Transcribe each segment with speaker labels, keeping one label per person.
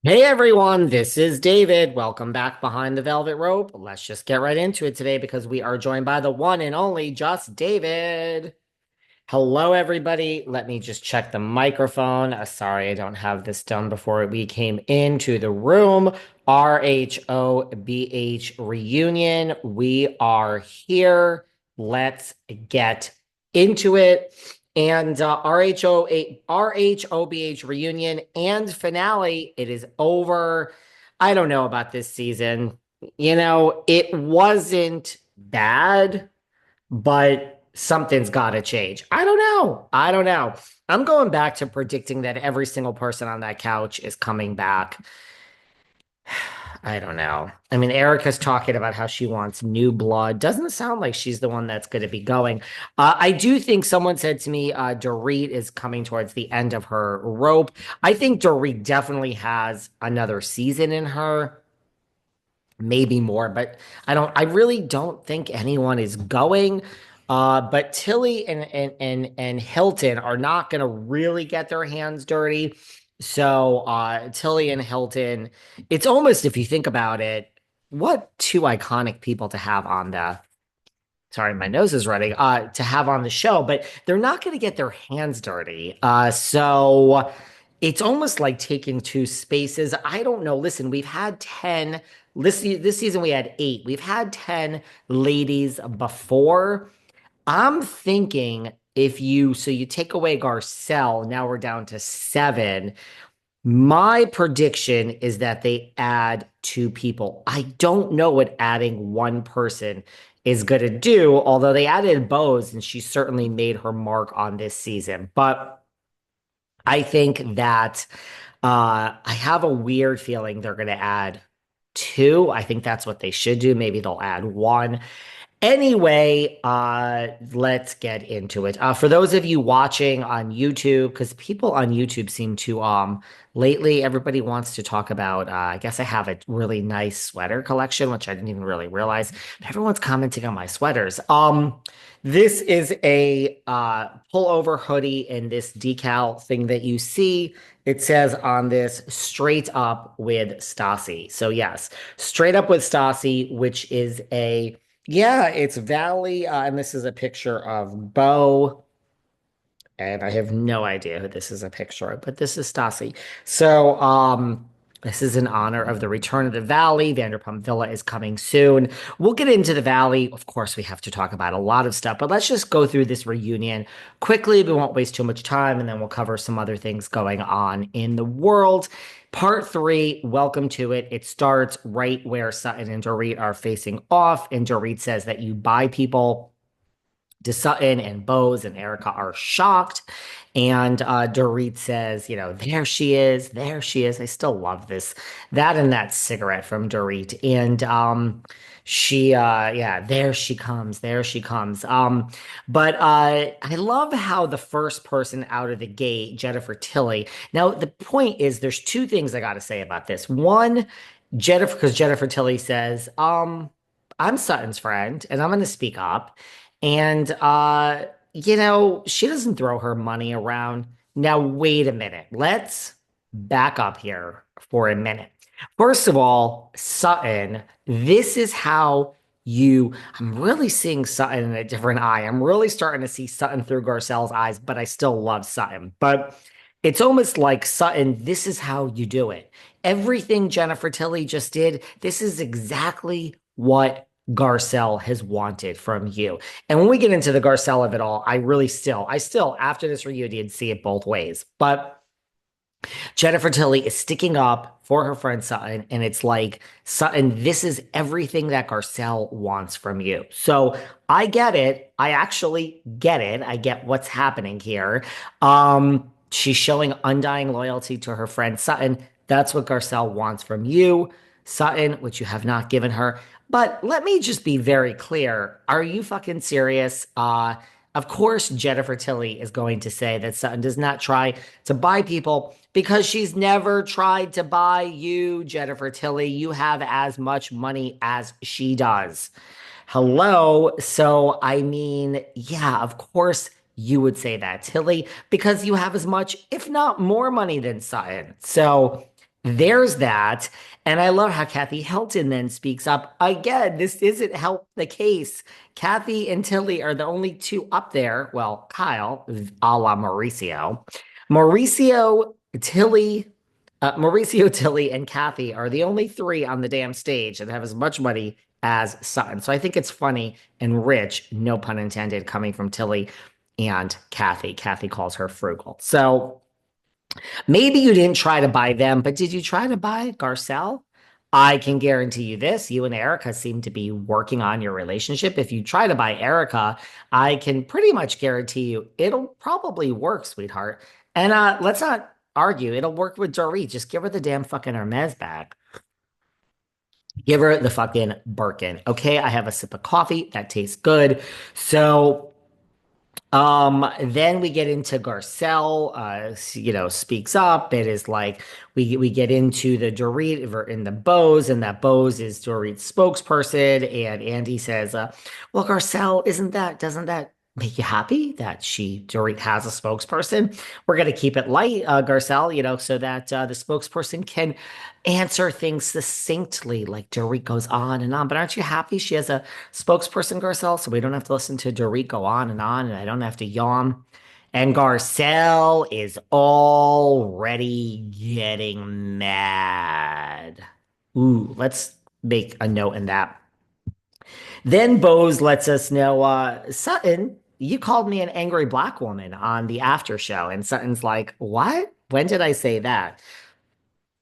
Speaker 1: Hey everyone, this is David. Welcome back behind the velvet rope. Let's just get right into it today because we are joined by the one and only Just David. Hello, everybody. Let me just check the microphone. Sorry, I don't have this done before we came into the room. RHOBH reunion. We are here. Let's get into it. And RHOBH reunion and finale. It is over. I don't know about this season. It wasn't bad, but something's got to change. I don't know. I don't know. I'm going back to predicting that every single person on that couch is coming back. I don't know. I mean, Erika's talking about how she wants new blood. Doesn't sound like she's the one that's going to be going. I do think someone said to me, Dorit is coming towards the end of her rope. I think Dorit definitely has another season in her, maybe more, but I really don't think anyone is going. But Tilly and Hilton are not going to really get their hands dirty. So Tilly and Hilton, it's almost, if you think about it, what two iconic people to have on the, sorry, my nose is running, to have on the show, but they're not going to get their hands dirty. So it's almost like taking two spaces. I don't know. Listen, we've had 10, this season we had 8. We've had 10 ladies before. I'm thinking so you take away Garcelle, now we're down to 7. My prediction is that they add 2 people. I don't know what adding one person is going to do, although they added Boz and she certainly made her mark on this season. But I think that I have a weird feeling they're going to add 2. I think that's what they should do. Maybe they'll add 1. Anyway, let's get into it. For those of you watching on YouTube, because people on YouTube seem to lately everybody wants to talk about I guess I have a really nice sweater collection, which I didn't even really realize. But everyone's commenting on my sweaters. This is a pullover hoodie in this decal thing that you see. It says on this straight up with Stassi. So yes, straight up with Stassi, which is a yeah, it's Valley, and this is a picture of Bo, and I have no idea who this is a picture of, but this is Stassi. So, this is in honor of the return of the Valley. Vanderpump Villa is coming soon. We'll get into the Valley. Of course, we have to talk about a lot of stuff, but let's just go through this reunion quickly. We won't waste too much time, and then we'll cover some other things going on in the world. Part 3, welcome to it. It starts right where Sutton and Dorit are facing off, and Dorit says that you buy people to Sutton, and Boz and Erika are shocked. And Dorit says, there she is, there she is. I still love this, that and that cigarette from Dorit. And yeah, there she comes, there she comes. But I love how the first person out of the gate, Jennifer Tilly. Now, the point is, there's 2 things I got to say about this. One, Jennifer, because Jennifer Tilly says, I'm Sutton's friend, and I'm going to speak up. And she doesn't throw her money around. Now, wait a minute. Let's back up here for a minute. First of all, Sutton, this is how I'm really seeing Sutton in a different eye. I'm really starting to see Sutton through Garcelle's eyes, but I still love Sutton. But it's almost like Sutton, this is how you do it. Everything Jennifer Tilly just did, this is exactly what Garcelle has wanted from you. And when we get into the Garcelle of it all, I still, after this reunion, see it both ways. But Jennifer Tilly is sticking up for her friend Sutton, and it's like, Sutton, this is everything that Garcelle wants from you. So I get it. I actually get it. I get what's happening here. She's showing undying loyalty to her friend Sutton. That's what Garcelle wants from you, Sutton, which you have not given her. But let me just be very clear. Are you fucking serious? Of course, Jennifer Tilly is going to say that Sutton does not try to buy people because she's never tried to buy you, Jennifer Tilly. You have as much money as she does. Hello. So, I mean, yeah, of course you would say that, Tilly, because you have as much, if not more money than Sutton. So, there's that. And I love how Kathy Hilton then speaks up. Again, this isn't help the case. Kathy and Tilly are the only two up there. Well, Kyle, a la Mauricio. Mauricio, Tilly, Mauricio, Tilly, and Kathy are the only three on the damn stage that have as much money as Sutton. So I think it's funny and rich, no pun intended, coming from Tilly and Kathy. Kathy calls her frugal. So maybe you didn't try to buy them, but did you try to buy Garcelle? I can guarantee you this. You and Erika seem to be working on your relationship. If you try to buy Erika, I can pretty much guarantee you it'll probably work, sweetheart. And let's not argue. It'll work with Dorit. Just give her the damn fucking Hermes bag. Give her the fucking Birkin. Okay, I have a sip of coffee. That tastes good. So then we get into Garcelle, speaks up. It is like we get into the Dorit in the Boz, and that Boz is Dorit's spokesperson. And Andy says, well, Garcelle, doesn't that make you happy that Dorit has a spokesperson? We're gonna keep it light, Garcelle, so that the spokesperson can answer things succinctly, like Dorit goes on and on. But aren't you happy she has a spokesperson, Garcelle, so we don't have to listen to Dorit go on, and I don't have to yawn. And Garcelle is already getting mad. Ooh, let's make a note in that. Then Bose lets us know, Sutton, you called me an angry black woman on the after show. And Sutton's like, what? When did I say that?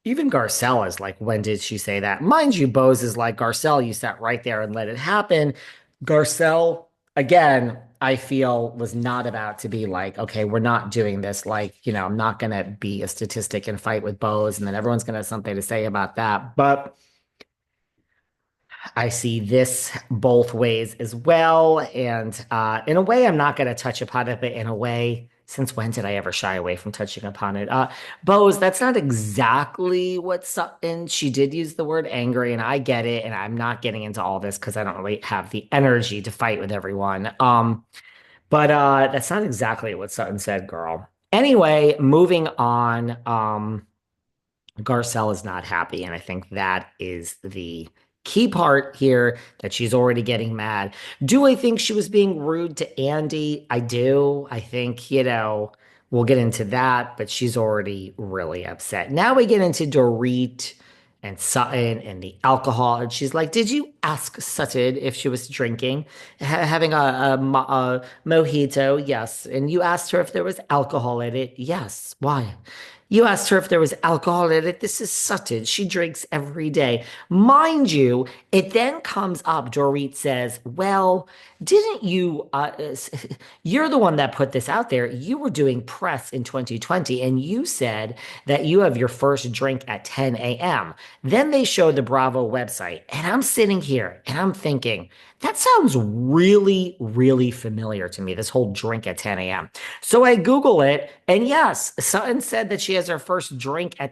Speaker 1: Even Garcelle is like, when did she say that? Mind you, Bose is like, Garcelle, you sat right there and let it happen. Garcelle, again, I feel was not about to be like, okay, we're not doing this. Like, I'm not going to be a statistic and fight with Bose, and then everyone's going to have something to say about that. But I see this both ways as well. And in a way, I'm not going to touch upon it, but in a way, since when did I ever shy away from touching upon it? Bose, that's not exactly what Sutton, she did use the word angry, and I get it. And I'm not getting into all this because I don't really have the energy to fight with everyone. But that's not exactly what Sutton said, girl. Anyway, moving on. Garcelle is not happy. And I think that is the key part here, that she's already getting mad. Do I think she was being rude to Andy? I do. I think, we'll get into that, but she's already really upset. Now we get into Dorit and Sutton and the alcohol. And she's like, did you ask Sutton if she was drinking, having a mojito? Yes. And you asked her if there was alcohol in it? Yes. Why? You asked her if there was alcohol in it. This is Sutton. She drinks every day. Mind you, it then comes up. Dorit says, well, didn't you, you're the one that put this out there. You were doing press in 2020, and you said that you have your first drink at 10 a.m. Then they showed the Bravo website, and I'm sitting here and I'm thinking, that sounds really, really familiar to me, this whole drink at 10 a.m. So I Google it, and yes, Sutton said that she has her first drink at